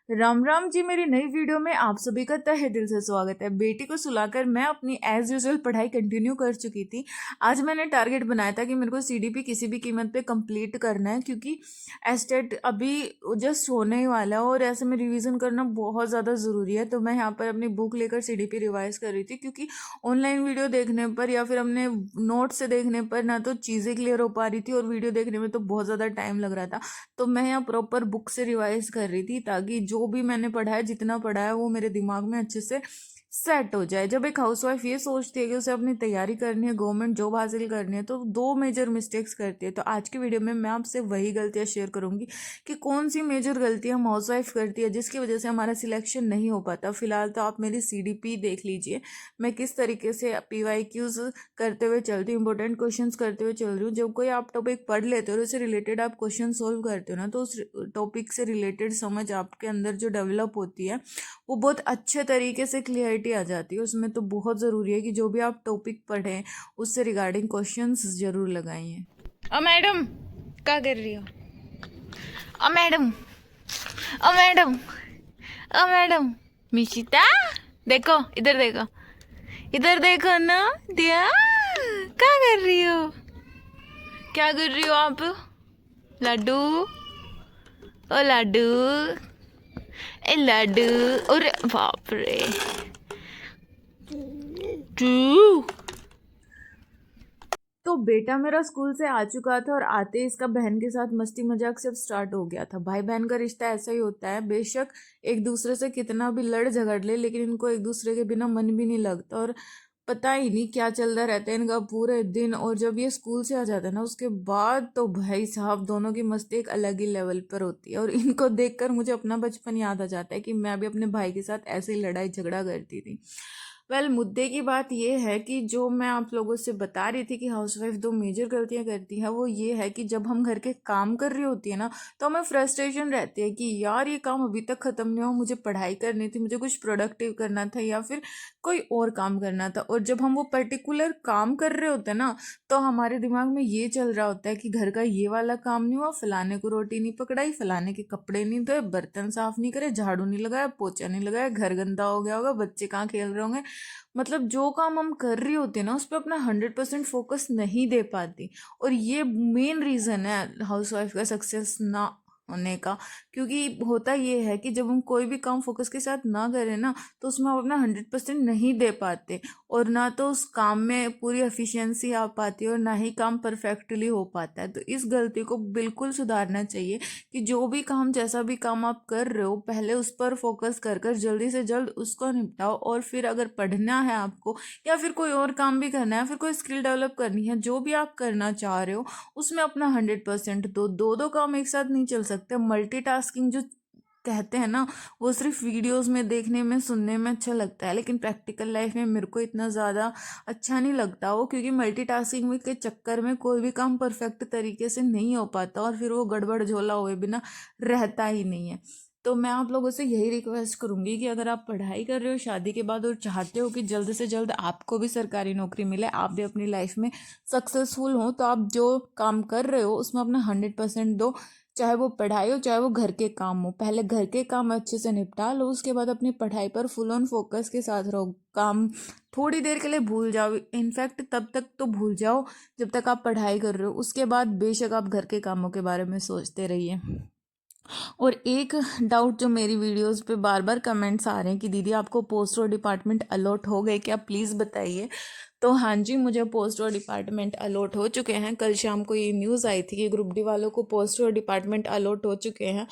राम राम जी। मेरी नई वीडियो में आप सभी का तहे दिल से स्वागत है। बेटी को सुलाकर मैं अपनी एज यूजुअल पढ़ाई कंटिन्यू कर चुकी थी। आज मैंने टारगेट बनाया था कि मेरे को सीडीपी किसी भी कीमत पे कंप्लीट करना है, क्योंकि एस्टेट अभी जस्ट होने ही वाला है और ऐसे में रिवीजन करना बहुत ज़्यादा ज़रूरी है। तो मैं यहाँ पर अपनी बुक लेकर सीडीपी रिवाइज कर रही थी, क्योंकि ऑनलाइन वीडियो देखने पर या फिर अपने नोट से देखने पर ना तो चीज़ें क्लियर हो पा रही थी और वीडियो देखने में तो बहुत ज़्यादा टाइम लग रहा था। तो मैं यहाँ प्रॉपर बुक से रिवाइज कर रही थी, ताकि जो भी मैंने पढ़ा है, जितना पढ़ा है, वो मेरे दिमाग में अच्छे से सेट हो जाए। जब एक हाउसवाइफ ये सोचती है कि उसे अपनी तैयारी करनी है, गवर्नमेंट जॉब हासिल करनी है, तो दो मेजर मिस्टेक्स करती है। तो आज की वीडियो में मैं आपसे वही गलतियां शेयर करूंगी कि कौन सी मेजर गलतियां हम हाउसवाइफ करती है जिसकी वजह से हमारा सिलेक्शन नहीं हो पाता। फिलहाल तो आप मेरी सीडीपी देख लीजिए, मैं किस तरीके से पीवाईक्यूज करते हुए चलती हूँ, इंपॉर्टेंट क्वेश्चंस करते हुए चल रही हूँ। जब कोई आप टॉपिक पढ़ लेते हो और उससे रिलेटेड आप क्वेश्चन सोल्व करते हो ना, तो उस टॉपिक से रिलेटेड समझ आपके अंदर जो डेवलप होती है, वो बहुत अच्छे तरीके से क्लियरिटी आ जाती है उसमें। तो बहुत ज़रूरी है कि जो भी आप टॉपिक पढ़ें उससे रिगार्डिंग क्वेश्चंस जरूर लगाइए। मैडम क्या कर रही हो? मैडम, मैडम, मैडम, मिशिता, देखो इधर, देखो इधर, देखो ना दिया, क्या कर रही हो? क्या कर रही हो आप? लड्डू, ओ लड्डू, ए लड्डू, अरे बाप रे, टू। तो बेटा मेरा स्कूल से आ चुका था और आते ही इसका बहन के साथ मस्ती मजाक सब स्टार्ट हो गया था। भाई बहन का रिश्ता ऐसा ही होता है, बेशक एक दूसरे से कितना भी लड़ झगड़ ले, लेकिन इनको एक दूसरे के बिना मन भी नहीं लगता और पता ही नहीं क्या चलता रहता है इनका पूरे दिन। और जब ये स्कूल से आ जाता है ना, उसके बाद तो भाई साहब दोनों की मस्ती एक अलग ही लेवल पर होती है। और इनको देखकर मुझे अपना बचपन याद आ जाता है कि मैं भी अपने भाई के साथ ऐसे ही लड़ाई झगड़ा करती थी। मुद्दे की बात यह है कि जो मैं आप लोगों से बता रही थी कि हाउसवाइफ दो मेजर गलतियां करती है, वो ये है कि जब हम घर के काम कर रही होती है ना, तो हमें फ्रस्ट्रेशन रहती है कि यार ये काम अभी तक खत्म नहीं हुआ, मुझे पढ़ाई करनी थी, मुझे कुछ प्रोडक्टिव करना था या फिर कोई और काम करना था। और जब हम वो पर्टिकुलर काम कर रहे होते हैं ना, तो हमारे दिमाग में ये चल रहा होता है कि घर का ये वाला काम नहीं हुआ, फलाने को रोटी नहीं पकड़ाई, फलाने के कपड़े नहीं धोए, बर्तन साफ नहीं करे, झाड़ू नहीं लगाया, पोछा नहीं लगाया, घर गंदा हो गया होगा, बच्चे कहाँ खेल रहे होंगे। मतलब जो काम हम कर रही होती है ना, उस पर अपना 100% फोकस नहीं दे पाती। और ये मेन रीज़न है हाउसवाइफ का सक्सेस ना होने का। क्योंकि होता ये है कि जब हम कोई भी काम फोकस के साथ ना करें ना, तो उसमें हम अपना 100% नहीं दे पाते और ना तो उस काम में पूरी एफिशिएंसी आ पाती है और ना ही काम परफेक्टली हो पाता है। तो इस गलती को बिल्कुल सुधारना चाहिए कि जो भी काम, जैसा भी काम आप कर रहे हो, पहले उस पर फोकस कर कर जल्दी से जल्द उसको निपटाओ। और फिर अगर पढ़ना है आपको या फिर कोई और काम भी करना है, फिर कोई स्किल डेवलप करनी है, जो भी आप करना चाह रहे हो, उसमें अपना 100% दो। दो दो काम एक साथ नहीं चल सकते। मल्टीटास्किंग जो कहते हैं ना, वो सिर्फ वीडियोस में देखने में, सुनने में अच्छा लगता है, लेकिन प्रैक्टिकल लाइफ में मेरे को इतना ज़्यादा अच्छा नहीं लगता वो। क्योंकि मल्टीटास्किंग के चक्कर में कोई भी काम परफेक्ट तरीके से नहीं हो पाता और फिर वो गड़बड़ झोला हुए बिना रहता ही नहीं है। तो मैं आप लोगों से यही रिक्वेस्ट करूंगी कि अगर आप पढ़ाई कर रहे हो शादी के बाद और चाहते हो कि जल्द से जल्द आपको भी सरकारी नौकरी मिले, आप भी अपनी लाइफ में सक्सेसफुल हो, तो आप जो काम कर रहे हो उसमें अपना 100% दो। चाहे वो पढ़ाई हो, चाहे वो घर के काम हो। पहले घर के काम अच्छे से निपटा लो, उसके बाद अपनी पढ़ाई पर फुल ऑन फोकस के साथ रहो। काम थोड़ी देर के लिए भूल जाओ, इनफैक्ट तब तक तो भूल जाओ जब तक आप पढ़ाई कर रहे हो। उसके बाद बेशक आप घर के कामों के बारे में सोचते रहिए। और एक डाउट जो मेरी वीडियोस पे बार बार कमेंट्स आ रहे हैं कि दीदी आपको पोस्ट और डिपार्टमेंट अलॉट हो गए क्या, प्लीज़ बताइए। तो हाँ जी, मुझे पोस्ट और डिपार्टमेंट अलॉट हो चुके हैं। कल शाम को ये न्यूज़ आई थी कि ग्रुप डी वालों को पोस्ट और डिपार्टमेंट अलॉट हो चुके हैं।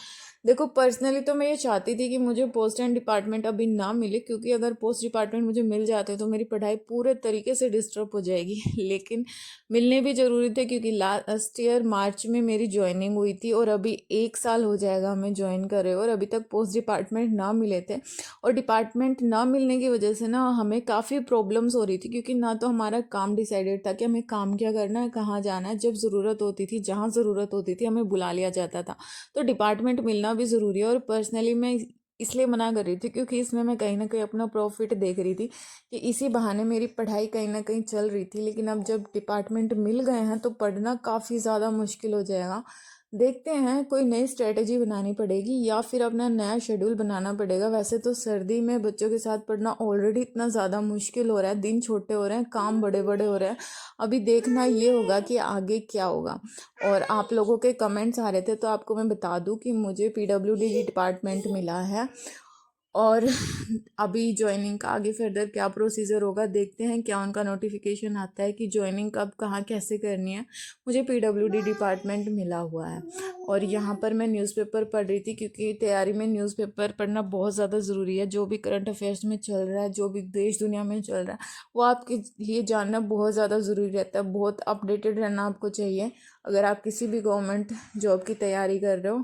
देखो, पर्सनली तो मैं ये चाहती थी कि मुझे पोस्ट एंड डिपार्टमेंट अभी ना मिले, क्योंकि अगर पोस्ट डिपार्टमेंट मुझे मिल जाते तो मेरी पढ़ाई पूरे तरीके से डिस्टर्ब हो जाएगी। लेकिन मिलने भी ज़रूरी थे, क्योंकि लास्ट ईयर मार्च में मेरी ज्वाइनिंग हुई थी और अभी 1 साल हो जाएगा हमें ज्वाइन करे और अभी तक पोस्ट डिपार्टमेंट ना मिले थे। और डिपार्टमेंट ना मिलने की वजह से ना हमें काफ़ी प्रॉब्लम्स हो रही थी, क्योंकि ना तो हमारा काम डिसाइडेड था कि हमें काम क्या करना है, कहाँ जाना है। जब ज़रूरत होती थी, जहाँ ज़रूरत होती थी, हमें बुला लिया जाता था। तो डिपार्टमेंट मिलना भी ज़रूरी है। और पर्सनली मैं इसलिए मना कर रही थी क्योंकि इसमें मैं कहीं ना कहीं अपना प्रॉफिट देख रही थी कि इसी बहाने मेरी पढ़ाई कहीं ना कहीं चल रही थी। लेकिन अब जब डिपार्टमेंट मिल गए हैं तो पढ़ना काफ़ी ज़्यादा मुश्किल हो जाएगा। देखते हैं, कोई नई स्ट्रेटेजी बनानी पड़ेगी या फिर अपना नया शेड्यूल बनाना पड़ेगा। वैसे तो सर्दी में बच्चों के साथ पढ़ना ऑलरेडी इतना ज़्यादा मुश्किल हो रहा है, दिन छोटे हो रहे हैं, काम बड़े बड़े हो रहे हैं। अभी देखना ये होगा कि आगे क्या होगा। और आप लोगों के कमेंट्स आ रहे थे, तो आपको मैं बता दूं कि मुझे PWD डिपार्टमेंट मिला है। और अभी ज्वाइनिंग का आगे फर्दर क्या प्रोसीजर होगा, देखते हैं क्या उनका नोटिफिकेशन आता है कि ज्वाइनिंग कब कहाँ कैसे करनी है। मुझे PWD डिपार्टमेंट मिला हुआ है और यहाँ पर मैं न्यूज़पेपर पढ़ रही थी, क्योंकि तैयारी में न्यूज़पेपर पढ़ना बहुत ज़्यादा ज़रूरी है। जो भी करंट अफेयर्स में चल रहा है, जो भी देश दुनिया में चल रहा है, वो आपके लिए जानना बहुत ज़्यादा ज़रूरी रहता है। बहुत अपडेटेड रहना आपको चाहिए अगर आप किसी भी गवर्नमेंट जॉब की तैयारी कर रहे हो।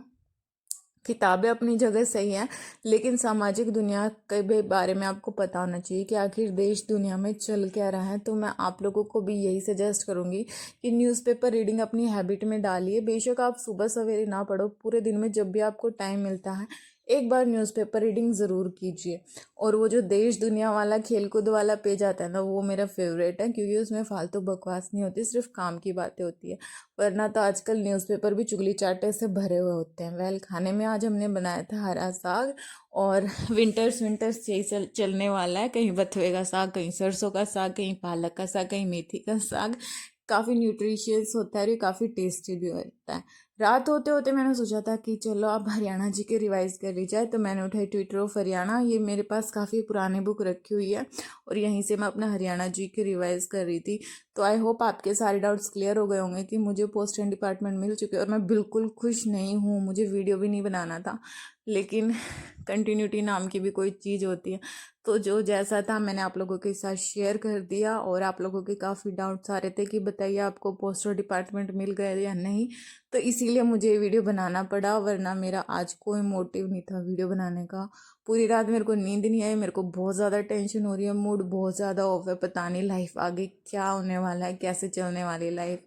किताबें अपनी जगह सही हैं, लेकिन सामाजिक दुनिया के भी बारे में आपको पता होना चाहिए कि आखिर देश दुनिया में चल क्या रहा है। तो मैं आप लोगों को भी यही सजेस्ट करूँगी कि न्यूज़पेपर रीडिंग अपनी हैबिट में डालिए। बेशक आप सुबह सवेरे ना पढ़ो, पूरे दिन में जब भी आपको टाइम मिलता है एक बार न्यूज़पेपर रीडिंग ज़रूर कीजिए। और वो जो देश दुनिया वाला खेल कूद वाला पेज आता है ना, वो मेरा फेवरेट है, क्योंकि उसमें फालतू बकवास नहीं होती, सिर्फ काम की बातें होती है। वरना तो आजकल न्यूज़पेपर भी चुगली चाटे से भरे हुए होते हैं। वेल, खाने में आज हमने बनाया था हरा साग। और विंटर्स यही चलने वाला है, कहीं बथुए का साग, कहीं सरसों का साग, कहीं पालक का साग, कहीं मेथी का साग। काफ़ी न्यूट्रिशियस होता है और ये काफ़ी टेस्टी भी होता है। रात होते होते मैंने सोचा था कि चलो अब हरियाणा जी के रिवाइज कर ली जाए, तो मैंने उठाई ट्विटर ऑफ हरियाणा। ये मेरे पास काफ़ी पुरानी बुक रखी हुई है और यहीं से मैं अपना हरियाणा जी के रिवाइज कर रही थी। तो आई होप आपके सारे डाउट्स क्लियर हो गए होंगे कि मुझे पोस्ट एंड डिपार्टमेंट मिल चुके हैं और मैं बिल्कुल खुश नहीं हूँ। मुझे वीडियो भी नहीं बनाना था, लेकिन कंटिन्यूटी नाम की भी कोई चीज़ होती है। तो जो जैसा था मैंने आप लोगों के साथ शेयर कर दिया। और आप लोगों के काफ़ी डाउट्स आ रहे थे कि बताइए आपको पोस्टर डिपार्टमेंट मिल गया या नहीं, तो इसीलिए मुझे ये वीडियो बनाना पड़ा। वरना मेरा आज कोई मोटिव नहीं था वीडियो बनाने का। पूरी रात मेरे को नींद नहीं आई, मेरे को बहुत ज़्यादा टेंशन हो रही है, मूड बहुत ज़्यादा ऑफ है। पता नहीं लाइफ आगे क्या होने वाला है, कैसे चलने वाली लाइफ।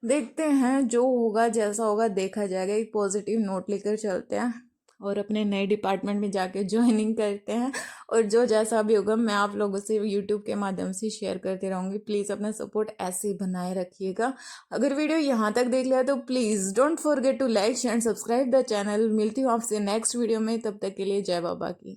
देखते हैं, जो होगा जैसा होगा देखा जाएगा। एक पॉजिटिव नोट लेकर चलते हैं और अपने नए डिपार्टमेंट में जाके ज्वाइनिंग करते हैं। और जो जैसा भी होगा मैं आप लोगों से यूट्यूब के माध्यम से शेयर करते रहूँगी। प्लीज़ अपना सपोर्ट ऐसे ही बनाए रखिएगा। अगर वीडियो यहाँ तक देख लिया तो please don't forget to like share and subscribe the channel. मिलती हूँ आपसे नेक्स्ट वीडियो में, तब तक के लिए जय बाबा की।